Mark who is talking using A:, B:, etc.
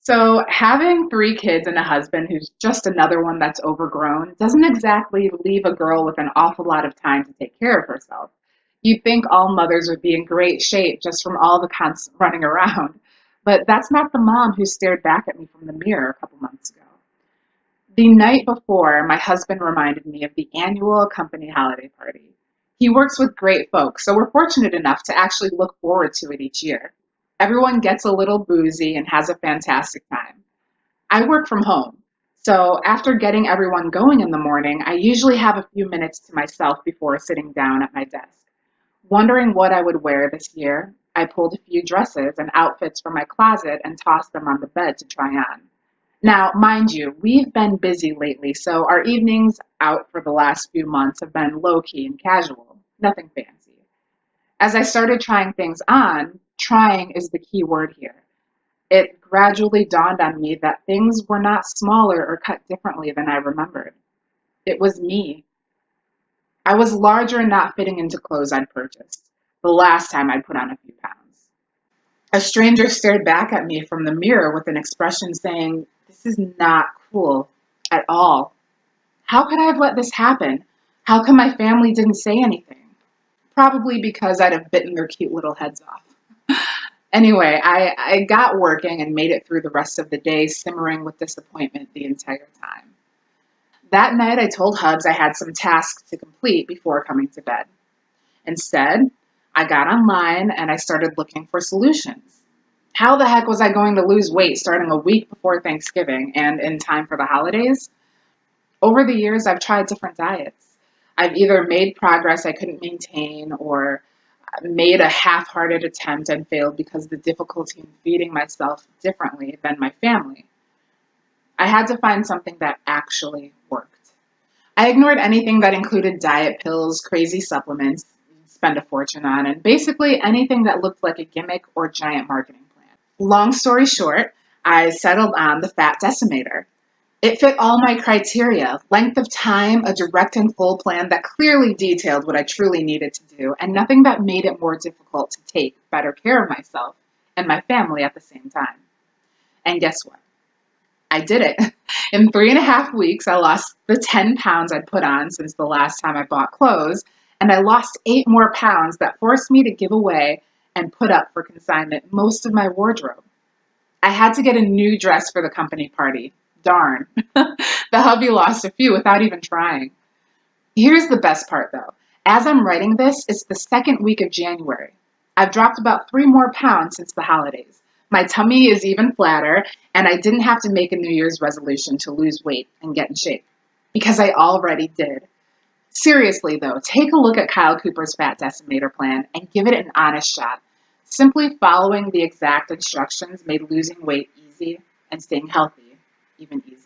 A: So, having three kids and a husband who's just another one that's overgrown doesn't exactly leave a girl with an awful lot of time to take care of herself. You'd think all mothers would be in great shape just from all the constant running around. But that's not the mom who stared back at me from the mirror a couple months ago. The night before, my husband reminded me of the annual company holiday party. He works with great folks, so we're fortunate enough to actually look forward to it each year. Everyone gets a little boozy and has a fantastic time. I work from home, so after getting everyone going in the morning, I usually have a few minutes to myself before sitting down at my desk. Wondering what I would wear this year, I pulled a few dresses and outfits from my closet and tossed them on the bed to try on. Now, mind you, we've been busy lately, so our evenings out for the last few months have been low key and casual, nothing fancy. As I started trying things on, trying is the key word here. It gradually dawned on me that things were not smaller or cut differently than I remembered. It was me. I was larger and not fitting into clothes I'd purchased the last time I'd put on a few pounds. A stranger stared back at me from the mirror with an expression saying, "This is not cool at all. How could I have let this happen? How come my family didn't say anything?" Probably because I'd have bitten their cute little heads off. Anyway, I got working and made it through the rest of the day, simmering with disappointment the entire time. That night, I told Hubs I had some tasks to complete before coming to bed. Instead, I got online and I started looking for solutions. How the heck was I going to lose weight starting a week before Thanksgiving and in time for the holidays? Over the years, I've tried different diets. I've either made progress I couldn't maintain or made a half-hearted attempt and failed because of the difficulty in feeding myself differently than my family. I had to find something that actually worked. I ignored anything that included diet pills, crazy supplements, spend a fortune on, and basically anything that looked like a gimmick or giant marketing plan. Long story short, I settled on the fat decimator. It fit all my criteria: length of time, a direct and full plan that clearly detailed what I truly needed to do, and nothing that made it more difficult to take better care of myself and my family at the same time. And guess what? I did it. In 3.5 weeks, I lost the 10 pounds I'd put on since the last time I bought clothes, and I lost 8 more pounds that forced me to give away and put up for consignment most of my wardrobe. I had to get a new dress for the company party. Darn. The hubby lost a few without even trying. Here's the best part though. As I'm writing this, it's the second week of January. I've dropped about 3 more pounds since the holidays. My tummy is even flatter, and I didn't have to make a New Year's resolution to lose weight and get in shape because I already did. Seriously though, take a look at Kyle Cooper's Fat Decimator plan and give it an honest shot. Simply following the exact instructions made losing weight easy and staying healthy even easier.